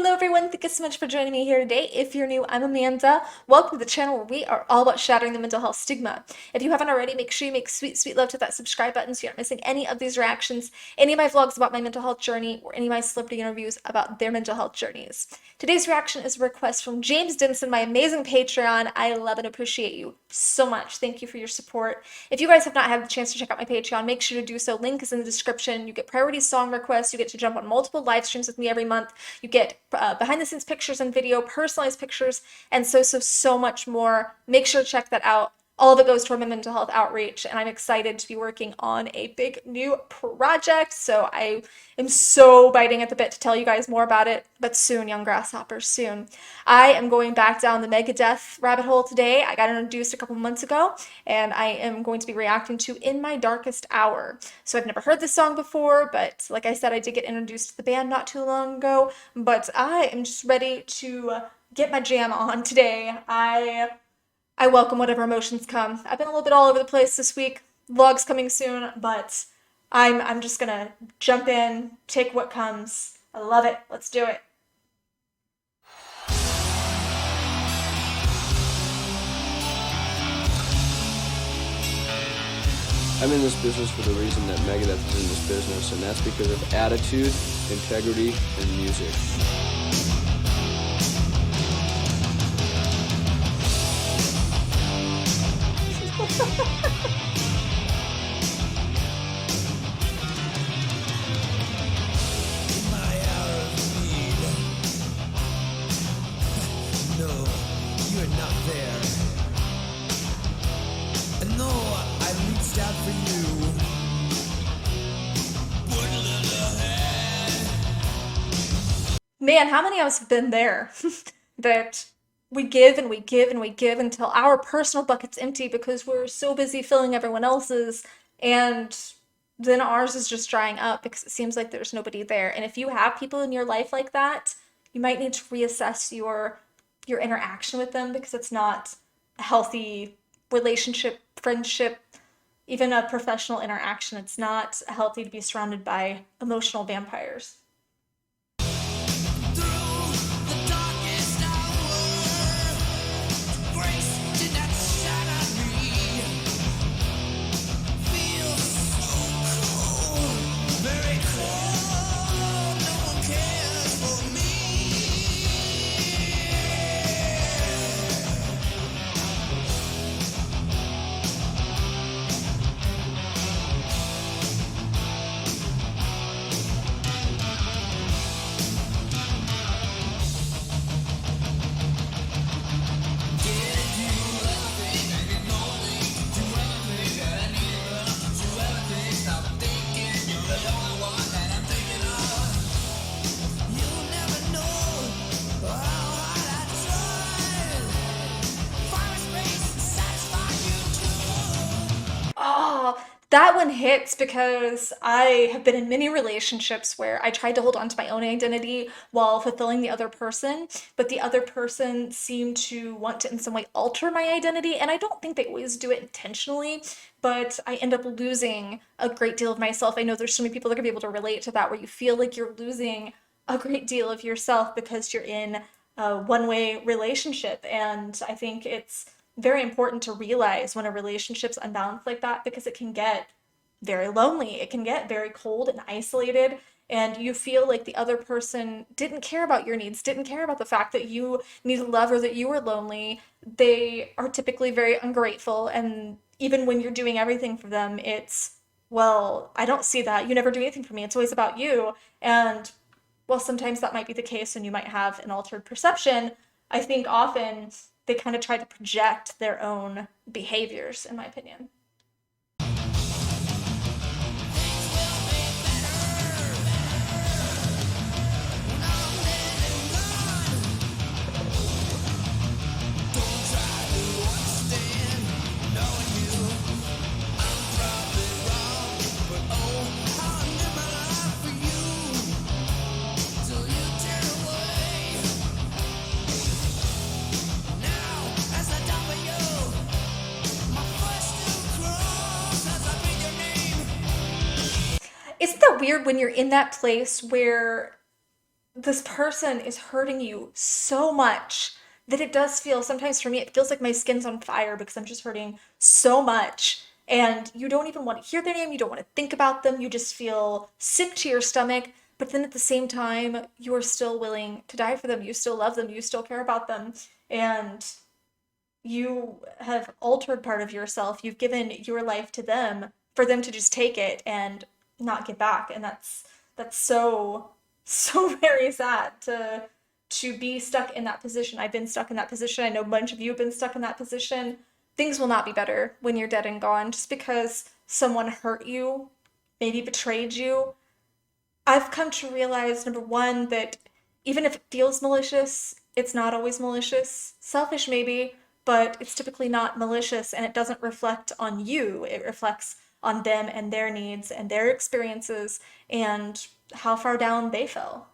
Hello everyone, thank you so much for joining me here today. If you're new, I'm Amanda. Welcome to the channel where we are all about shattering the mental health stigma. If you haven't already, make sure you make sweet love to that subscribe button so you're not missing any of these reactions, any of my vlogs about my mental health journey, or any of my celebrity interviews about their mental health journeys. Today's reaction is a request from James Dimson, my amazing Patreon. I love and appreciate you so much. Thank you for your support. If you guys have not had the chance to check out my Patreon, make sure to do so. Link is in the description. You get priority song requests. You get to jump on multiple live streams with me every month. You get behind the scenes pictures and video, personalized pictures, and so much more. Make sure to check that out. All of it goes toward my mental health outreach, and I'm excited to be working on a big new project, so I am so biting at the bit to tell you guys more about it, but soon, young grasshoppers, soon. I am going back down the Megadeth rabbit hole today. I got introduced a couple months ago, and I am going to be reacting to In My Darkest Hour. So I've never heard this song before, but like I said, I did get introduced to the band not too long ago, but I am just ready to get my jam on today. I welcome whatever emotions come. I've been a little bit all over the place this week. Vlogs coming soon, but I'm just gonna jump in, take what comes. I love it. Let's do it. I'm in this business for the reason that Megadeth is in this business, and that's because of attitude, integrity, and music. Out for you. Man, how many of us have been there? That we give and we give and we give until our personal bucket's empty because we're so busy filling everyone else's, and then ours is just drying up because it seems like there's nobody there. And if you have people in your life like that, you might need to reassess your interaction with them, because it's not a healthy relationship, friendship, even a professional interaction. It's not healthy to be surrounded by emotional vampires. That one hits because I have been in many relationships where I tried to hold on to my own identity while fulfilling the other person, but the other person seemed to want to in some way alter my identity, and I don't think they always do it intentionally, but I end up losing a great deal of myself. I know there's so many people that are gonna be able to relate to that, where you feel like you're losing a great deal of yourself because you're in a one-way relationship, and I think it's very important to realize when a relationship's unbalanced like that, because it can get very lonely. It can get very cold and isolated, and you feel like the other person didn't care about your needs, didn't care about the fact that you needed love or that you were lonely. They are typically very ungrateful, and even when you're doing everything for them, it's, well, I don't see that. You never do anything for me. It's always about you. And while sometimes that might be the case and you might have an altered perception, I think often they kind of try to project their own behaviors, in my opinion. Isn't that weird when you're in that place where this person is hurting you so much that it does feel, sometimes for me, it feels like my skin's on fire because I'm just hurting so much. And you don't even want to hear their name, you don't want to think about them, you just feel sick to your stomach. But then at the same time, you are still willing to die for them. You still love them, you still care about them. And you have altered part of yourself. You've given your life to them for them to just take it and not get back. And that's so very sad to be stuck in that position. I've been stuck in that position. I know a bunch of you have been stuck in that position. Things will not be better when you're dead and gone just because someone hurt you, maybe betrayed you. I've come to realize, number one, that even if it feels malicious, it's not always malicious. Selfish, maybe, but it's typically not malicious, and it doesn't reflect on you. It reflects on them and their needs and their experiences and how far down they fell.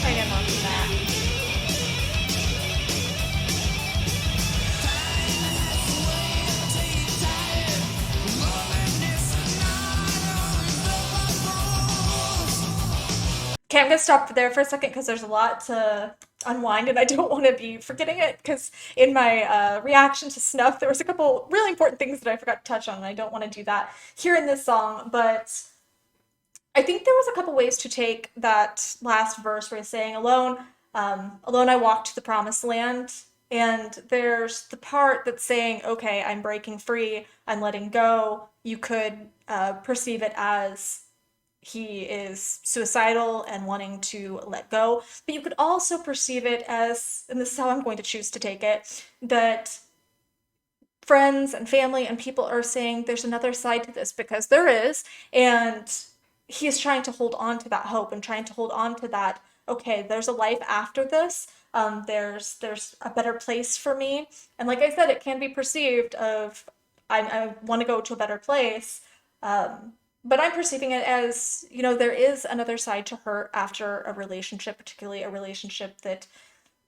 I am on that. Okay, I'm gonna stop there for a second because there's a lot to unwind, and I don't want to be forgetting it. Because in my reaction to Snuff, there was a couple really important things that I forgot to touch on, and I don't want to do that here in this song. But I think there was a couple ways to take that last verse where he's saying, "Alone, alone I walked to the promised land." And there's the part that's saying, "Okay, I'm breaking free. I'm letting go." You could perceive it as he is suicidal and wanting to let go. But you could also perceive it as, and this is how I'm going to choose to take it, that friends and family and people are saying there's another side to this, because there is. And he is trying to hold on to that hope and trying to hold on to that, okay, there's a life after this. There's a better place for me. And like I said, it can be perceived of I want to go to a better place. But I'm perceiving it as, there is another side to hurt after a relationship, particularly a relationship that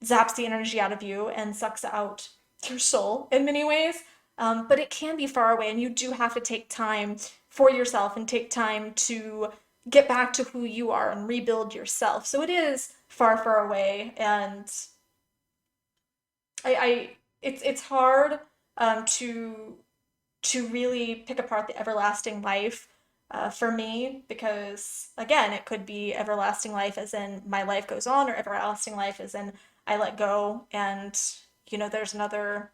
zaps the energy out of you and sucks out your soul in many ways. But it can be far away, and you do have to take time for yourself and take time to get back to who you are and rebuild yourself. So it is far, far away, and it's hard to really pick apart the everlasting life for me, because again, it could be everlasting life as in my life goes on, or everlasting life as in I let go, and there's another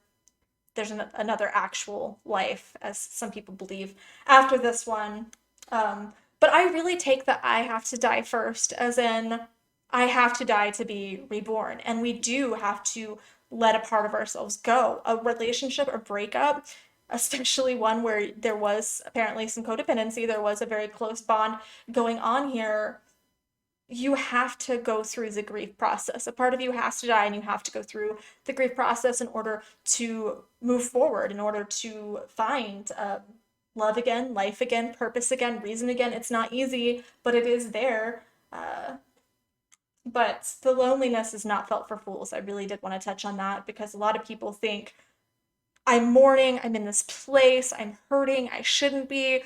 actual life, as some people believe, after this one. But I really take that I have to die first, as in I have to die to be reborn, and we do have to let a part of ourselves go. A relationship or breakup, especially one where there was apparently some codependency, there was a very close bond going on here, you have to go through the grief process. A part of you has to die, and you have to go through the grief process in order to move forward, in order to find love again, life again, purpose again, reason again. It's not easy, but it is there. But the loneliness is not felt for fools. I really did want to touch on that, because a lot of people think, I'm mourning, I'm in this place, I'm hurting, I shouldn't be.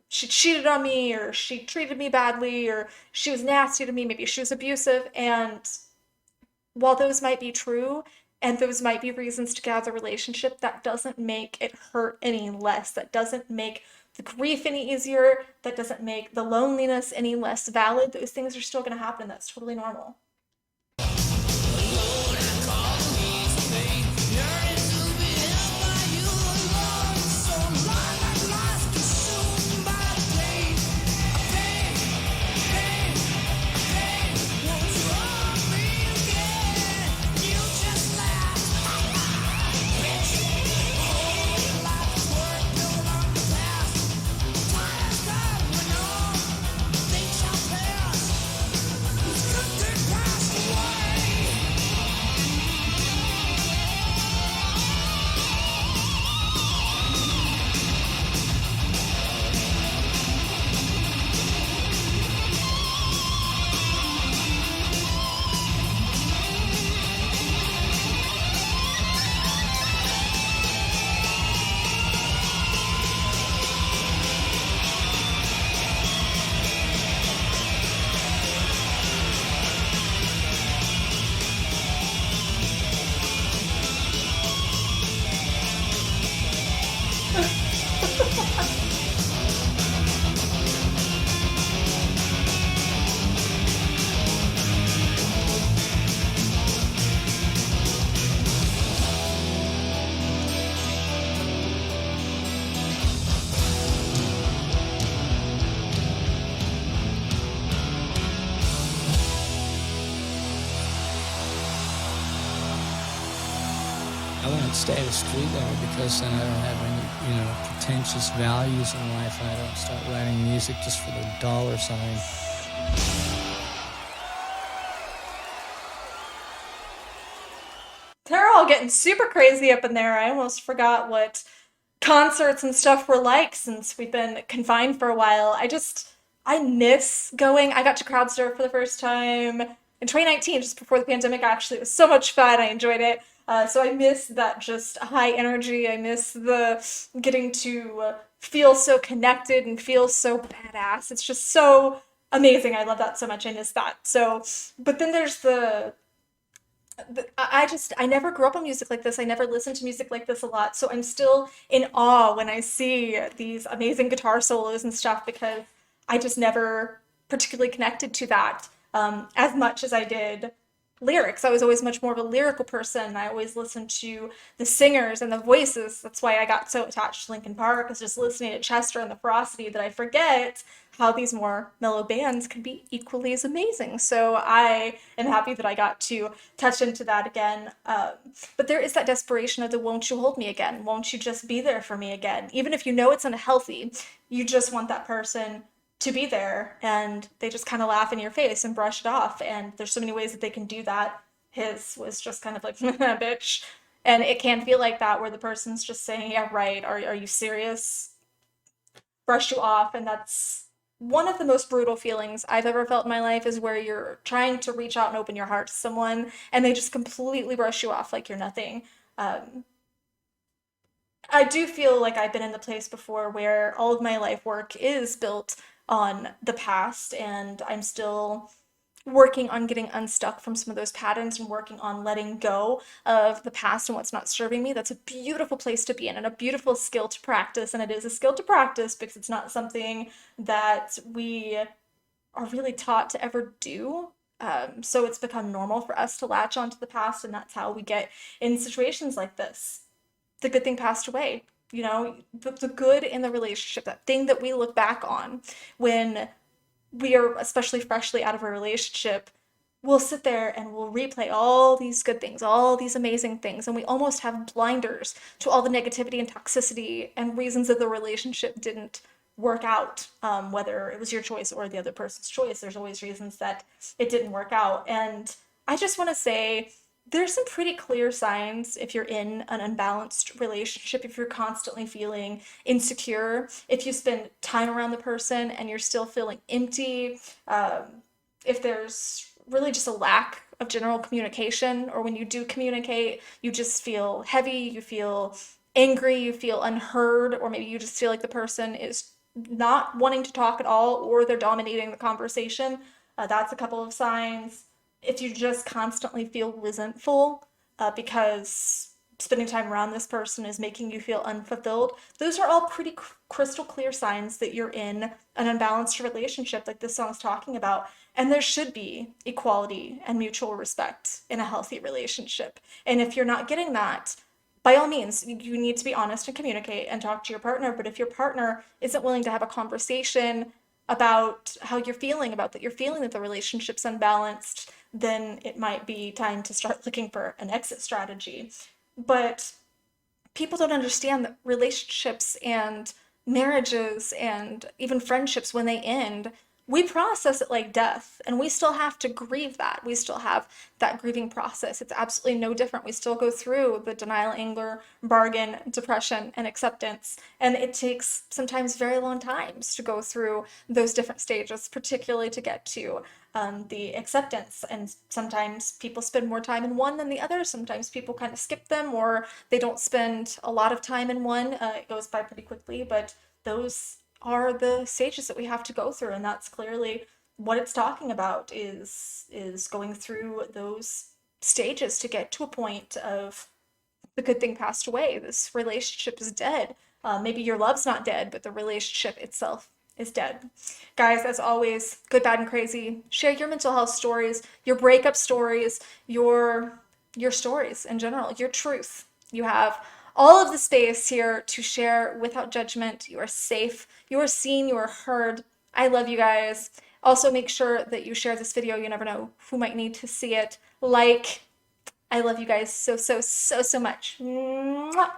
She cheated on me, or she treated me badly, or she was nasty to me, maybe she was abusive. And while those might be true, and those might be reasons to get out of the relationship, that doesn't make it hurt any less. That doesn't make the grief any easier. That doesn't make the loneliness any less valid. Those things are still going to happen. That's totally normal. I want to stay at a street level because then I don't have any, pretentious values in life. I don't start writing music just for the dollar sign. They're all getting super crazy up in there. I almost forgot what concerts and stuff were like since we've been confined for a while. I miss going. I got to crowd surf for the first time in 2019, just before the pandemic, actually. It was so much fun. I enjoyed it. So I miss that just high energy. I miss the getting to feel so connected and feel so badass. It's just so amazing. I love that so much. I miss that. So, but then there's I never grew up on music like this. I never listened to music like this a lot. So I'm still in awe when I see these amazing guitar solos and stuff because I just never particularly connected to that as much as I did lyrics. I was always much more of a lyrical person. I always listened to the singers and the voices. That's why I got so attached to Linkin Park, is just listening to Chester and the Ferocity that I forget how these more mellow bands can be equally as amazing. So I am happy that I got to touch into that again. But there is that desperation of the won't you hold me again? Won't you just be there for me again? Even if you know it's unhealthy, you just want that person to be there, and they just kind of laugh in your face and brush it off. And there's so many ways that they can do that. His was just kind of like, bitch. And it can feel like that where the person's just saying, yeah, right, are you serious? Brush you off. And that's one of the most brutal feelings I've ever felt in my life, is where you're trying to reach out and open your heart to someone and they just completely brush you off like you're nothing. Um, I do feel like I've been in the place before where all of my life work is built on the past, and I'm still working on getting unstuck from some of those patterns and working on letting go of the past and what's not serving me. That's a beautiful place to be in and a beautiful skill to practice. And it is a skill to practice because it's not something that we are really taught to ever do. So it's become normal for us to latch onto the past, and that's how we get in situations like this. The good thing passed away. The good in the relationship, that thing that we look back on when we are especially freshly out of a relationship, we'll sit there and we'll replay all these good things, all these amazing things, and we almost have blinders to all the negativity and toxicity and reasons that the relationship didn't work out, whether it was your choice or the other person's choice. There's always reasons that it didn't work out. And I just want to say, there's some pretty clear signs if you're in an unbalanced relationship, if you're constantly feeling insecure, if you spend time around the person and you're still feeling empty, if there's really just a lack of general communication, or when you do communicate, you just feel heavy, you feel angry, you feel unheard, or maybe you just feel like the person is not wanting to talk at all, or they're dominating the conversation. That's a couple of signs. If you just constantly feel resentful because spending time around this person is making you feel unfulfilled. Those are all pretty crystal clear signs that you're in an unbalanced relationship, like this song's talking about. And there should be equality and mutual respect in a healthy relationship. And if you're not getting that, by all means, you need to be honest and communicate and talk to your partner. But if your partner isn't willing to have a conversation about how you're feeling, about that you're feeling that the relationship's unbalanced, then it might be time to start looking for an exit strategy. But people don't understand that relationships and marriages and even friendships, when they end, we process it like death, and we still have to grieve that. We still have that grieving process. It's absolutely no different. We still go through the denial, anger, bargain, depression, and acceptance. And it takes sometimes very long times to go through those different stages, particularly to get to the acceptance. And sometimes people spend more time in one than the other. Sometimes people kind of skip them, or they don't spend a lot of time in one. It goes by pretty quickly, but those are the stages that we have to go through, and that's clearly what it's talking about, is going through those stages to get to a point of the good thing passed away. This relationship is dead. Maybe your love's not dead, but the relationship itself is dead. Guys, as always, good, bad, and crazy. Share your mental health stories, your breakup stories, your stories in general, your truth. You have all of the space here to share without judgment. You are safe, you are seen, you are heard. I love you guys. Also, make sure that you share this video. You never know who might need to see it. Like, I love you guys so, so, so, so much. Mwah.